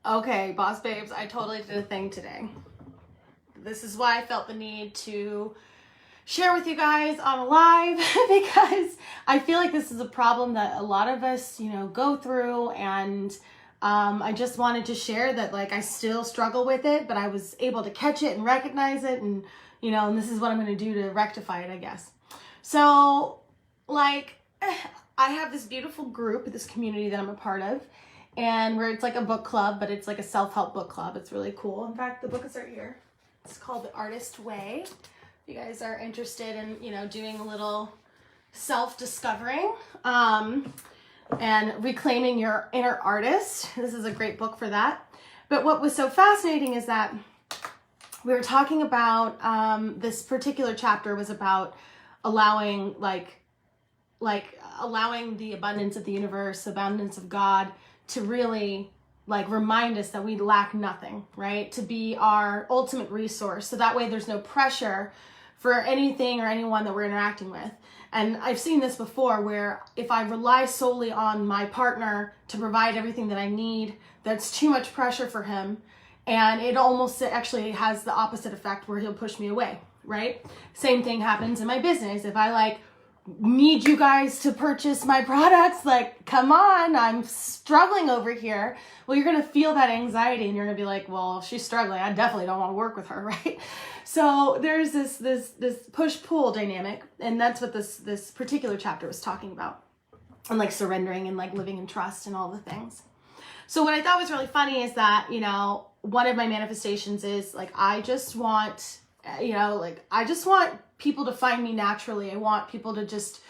Okay, boss babes, I totally did a thing today. This is why I felt the need to share with you guys on a live because I feel like this is a problem that a lot of us, go through, and I just wanted to share that, like, I still struggle with it, but I was able to catch it and recognize it, and and this is what I'm going to do to rectify it, I guess. So, like, I have this beautiful group, this community that I'm a part of, and where it's like a book club, but it's like a self-help book club. It's really cool. In fact, the book is right here. It's called The Artist Way. If you guys are interested in, doing a little self-discovering and reclaiming your inner artist, this is a great book for that. But what was so fascinating is that we were talking about, this particular chapter was about allowing, allowing the abundance of the universe, abundance of God, to really remind us that we lack nothing, right? To be our ultimate resource. So that way there's no pressure for anything or anyone that we're interacting with. And I've seen this before where if I rely solely on my partner to provide everything that I need, that's too much pressure for him. And it almost actually has the opposite effect where he'll push me away, right? Same thing happens in my business. If I need you guys to purchase my products, come on, I'm struggling over here. Well, you're going to feel that anxiety and you're going to be like, well, she's struggling, I definitely don't want to work with her, right? So there's this push-pull dynamic, and that's what this particular chapter was talking about, and surrendering and living in trust and all the things. So what I thought was really funny is that, one of my manifestations is I just want people to find me naturally. I want people to just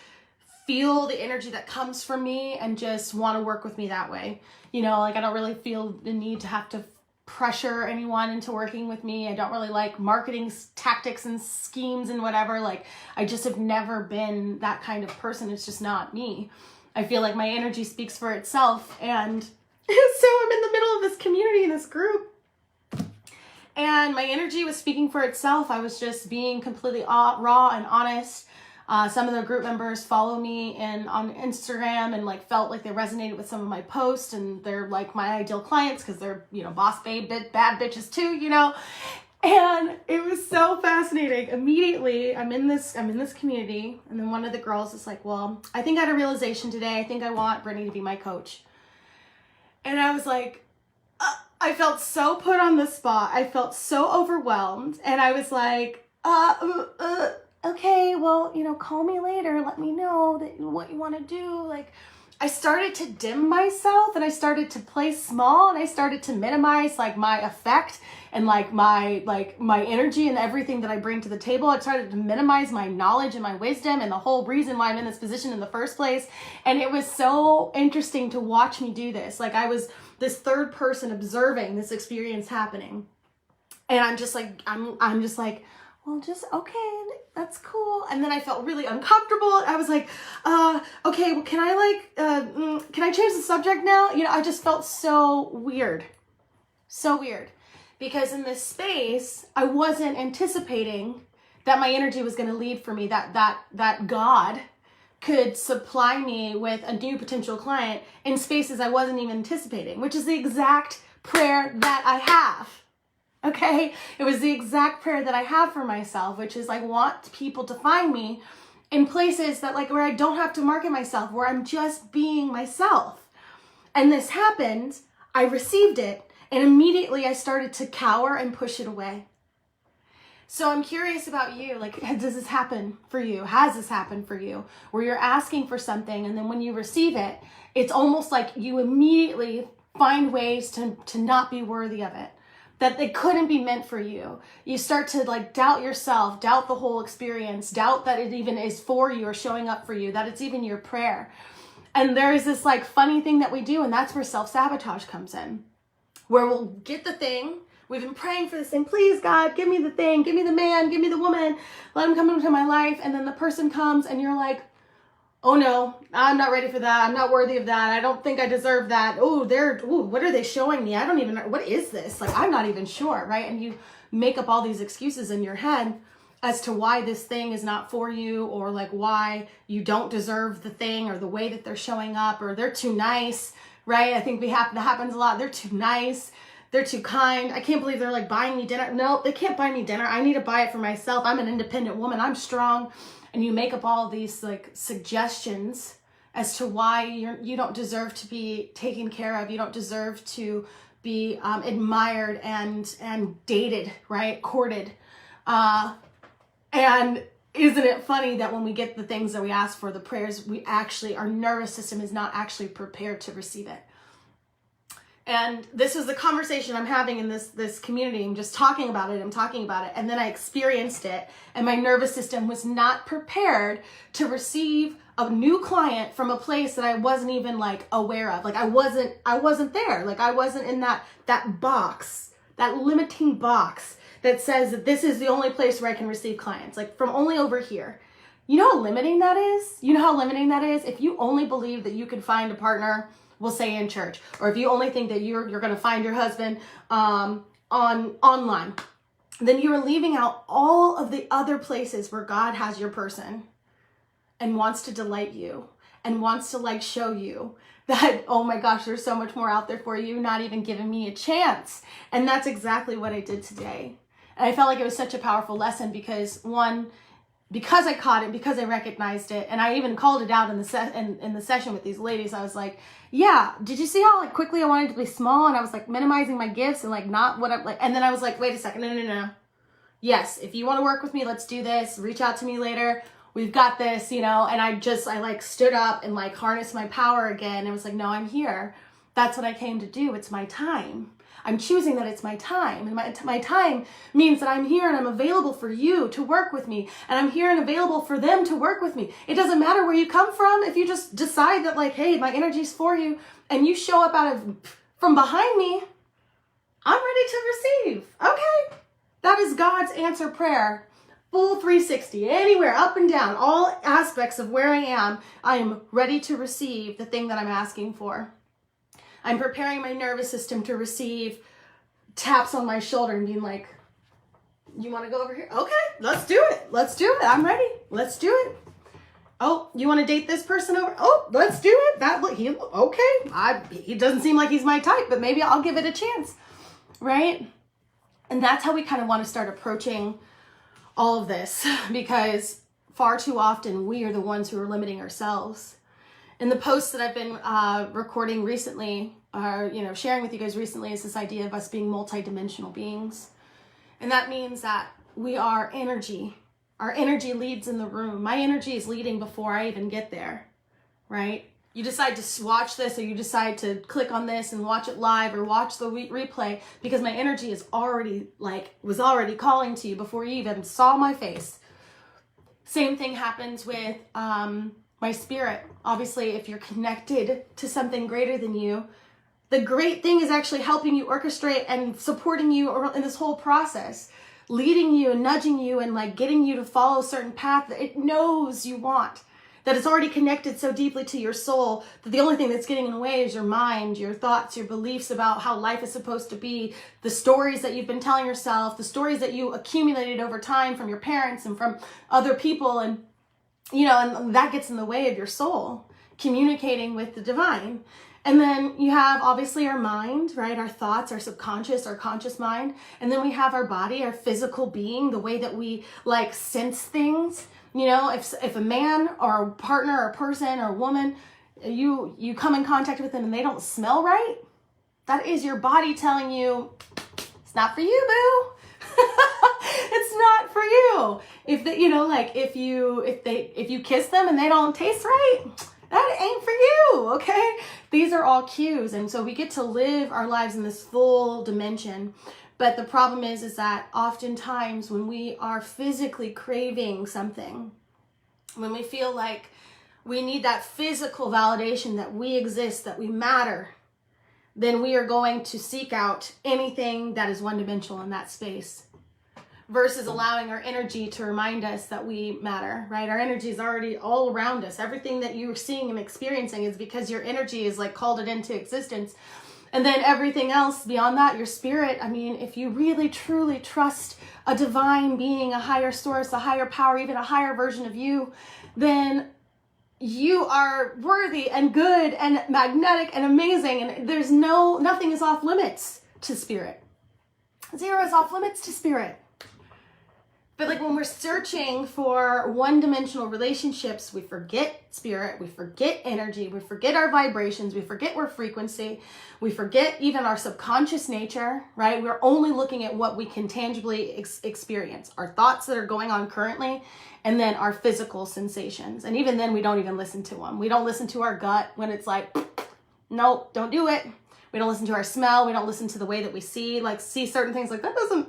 feel the energy that comes from me and just want to work with me that way. I don't really feel the need to have to pressure anyone into working with me. I don't really like marketing tactics and schemes and whatever. I just have never been that kind of person. It's just not me. I feel like my energy speaks for itself. And so I'm in the middle of this community, this group, and my energy was speaking for itself. I was just being completely raw and honest. Some of the group members follow me on Instagram and felt like they resonated with some of my posts, and they're my ideal clients because they're, boss babe, bad bitches too, And it was so fascinating. Immediately, I'm in this community, and then one of the girls is like, well, I think I had a realization today. I think I want Brittany to be my coach. And I was like, I felt so put on the spot. I felt so overwhelmed. And I was like, okay, well, call me later. Let me know what you want to do. I started to dim myself, and I started to play small, and I started to minimize my effect and my energy and everything that I bring to the table. I started to minimize my knowledge and my wisdom and the whole reason why I'm in this position in the first place. And it was so interesting to watch me do this. I was this third person observing this experience happening. And I'm just well, just, okay, that's cool. And then I felt really uncomfortable. I was like, okay, well, can I change the subject now? I just felt so weird. So weird. Because in this space, I wasn't anticipating that my energy was going to lead for me, that God could supply me with a new potential client in spaces I wasn't even anticipating, which is the exact prayer that I have. Okay? It was the exact prayer that I have for myself, which is I want people to find me in places that where I don't have to market myself, where I'm just being myself. And this happened, I received it, and immediately I started to cower and push it away. So I'm curious about you, does this happen for you? Has this happened for you? Where you're asking for something, and then when you receive it, it's almost like you immediately find ways to not be worthy of it, that it couldn't be meant for you. You start to doubt yourself, doubt the whole experience, doubt that it even is for you or showing up for you, that it's even your prayer. And there's this funny thing that we do, and that's where self-sabotage comes in, where we'll get the thing. We've been praying for this thing. Please, God, give me the thing. Give me the man. Give me the woman. Let him come into my life. And then the person comes and you're like, oh no, I'm not ready for that. I'm not worthy of that. I don't think I deserve that. What are they showing me? I don't even know. What is this? I'm not even sure, right? And you make up all these excuses in your head as to why this thing is not for you, or why you don't deserve the thing, or the way that they're showing up, or they're too nice, right? I think that happens a lot. They're too nice. They're too kind. I can't believe they're like buying me dinner. No, they can't buy me dinner. I need to buy it for myself. I'm an independent woman. I'm strong. And you make up all these like suggestions as to why you don't deserve to be taken care of. You don't deserve to be admired and dated, right? Courted. And isn't it funny that when we get the things that we ask for, the prayers, our nervous system is not actually prepared to receive it. And this is the conversation I'm having in this community. I'm just talking about it. And then I experienced it, and my nervous system was not prepared to receive a new client from a place that I wasn't even like aware of. Like I wasn't there. Like I wasn't in that box, that limiting box that says that this is the only place where I can receive clients, like from only over here. You know how limiting that is? If you only believe that you can find a partner, we'll say in church, or if you only think that you're going to find your husband online, then you are leaving out all of the other places where God has your person and wants to delight you and wants to like show you that, oh my gosh, there's so much more out there for you, not even giving me a chance. And that's exactly what I did today. And I felt like it was such a powerful lesson because because I caught it, because I recognized it, and I even called it out in the session with these ladies. I was like, yeah, did you see how like quickly I wanted to be small, and I was like minimizing my gifts and like not what I'm like, and then I was like, wait a second, no. Yes, if you want to work with me, let's do this. Reach out to me later. We've got this, and I like stood up and like harnessed my power again. It was like, no, I'm here. That's what I came to do. It's my time. I'm choosing that it's my time, and my time means that I'm here and I'm available for you to work with me, and I'm here and available for them to work with me. It doesn't matter where you come from. If you just decide that like, hey, my energy's for you, and you show up from behind me, I'm ready to receive. Okay. That is God's answer prayer. Full 360, anywhere, up and down, all aspects of where I am ready to receive the thing that I'm asking for. I'm preparing my nervous system to receive taps on my shoulder and being like, you want to go over here? Okay, let's do it. I'm ready. Let's do it. Oh, you want to date this person over? Oh, let's do it. He doesn't seem like he's my type, but maybe I'll give it a chance, right? And that's how we kind of want to start approaching all of this, because far too often we are the ones who are limiting ourselves. In the posts that I've been recording recently, sharing with you guys recently, is this idea of us being multidimensional beings. And that means that we are energy. Our energy leads in the room. My energy is leading before I even get there, right? You decide to watch this, or you decide to click on this and watch it live or watch the replay because my energy is was already calling to you before you even saw my face. Same thing happens with my spirit. Obviously, if you're connected to something greater than you, the great thing is actually helping you orchestrate and supporting you in this whole process, leading you and nudging you and like getting you to follow a certain path that it knows you want, that it's already connected so deeply to your soul that the only thing that's getting in the way is your mind, your thoughts, your beliefs about how life is supposed to be, the stories that you've been telling yourself, the stories that you accumulated over time from your parents and from other people, and and that gets in the way of your soul communicating with the divine. And then you have obviously our mind, right? Our thoughts, our subconscious, our conscious mind. And then we have our body, our physical being, the way that we like sense things. If a man or a partner or a person or a woman, you come in contact with them and they don't smell right, that is your body telling you, it's not for you, boo. It's not for you. If you kiss them and they don't taste right, that ain't for you, okay? These are all cues. And so we get to live our lives in this full dimension. But the problem is that oftentimes when we are physically craving something, when we feel like we need that physical validation that we exist, that we matter, then we are going to seek out anything that is one-dimensional in that space, versus allowing our energy to remind us that we matter, right? Our energy is already all around us. Everything that you're seeing and experiencing is because your energy is like called it into existence. And then everything else beyond that, your spirit, if you really truly trust a divine being, a higher source, a higher power, even a higher version of you, then you are worthy and good and magnetic and amazing, and there's nothing is off limits to spirit. Zero is off limits to spirit. But like when we're searching for one-dimensional relationships, we forget spirit, we forget energy, we forget our vibrations, we forget our frequency, we forget even our subconscious nature, right? We're only looking at what we can tangibly experience, our thoughts that are going on currently, and then our physical sensations. And even then, we don't even listen to them. We don't listen to our gut when it's like, nope, don't do it. We don't listen to our smell. We don't listen to the way that we see certain things like that doesn't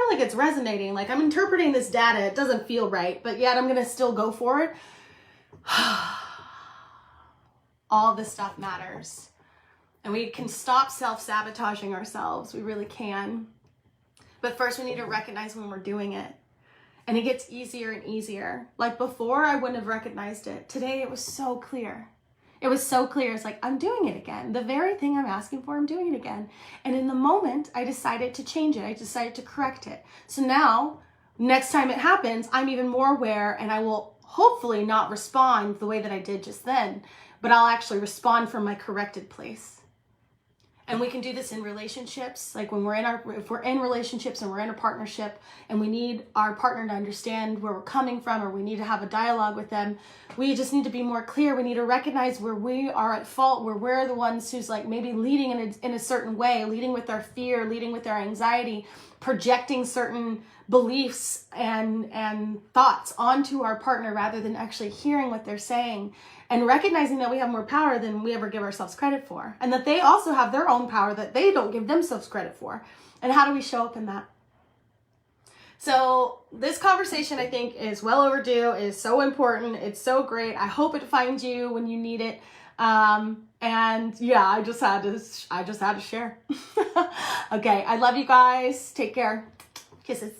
really get resonating. Like, I'm interpreting this data. It doesn't feel right, but yet I'm going to still go for it. All this stuff matters. And we can stop self-sabotaging ourselves. We really can. But first we need to recognize when we're doing it. And it gets easier and easier. Like before, I wouldn't have recognized it. Today, it was so clear. It was so clear. It's like, I'm doing it again. The very thing I'm asking for, I'm doing it again. And in the moment, I decided to change it. I decided to correct it. So now, next time it happens, I'm even more aware, and I will hopefully not respond the way that I did just then, but I'll actually respond from my corrected place. And we can do this in relationships. Like when if we're in relationships and we're in a partnership and we need our partner to understand where we're coming from, or we need to have a dialogue with them, we just need to be more clear. We need to recognize where we are at fault, where we're the ones who's like maybe leading in a certain way, leading with our fear, leading with our anxiety, projecting certain beliefs and thoughts onto our partner rather than actually hearing what they're saying, and recognizing that we have more power than we ever give ourselves credit for, and that they also have their own power that they don't give themselves credit for. And how do we show up in that? So this conversation, I think, is well overdue, is so important. It's so great. I hope it finds you when you need it. And yeah, I just had to share. Okay. I love you guys. Take care. Kisses.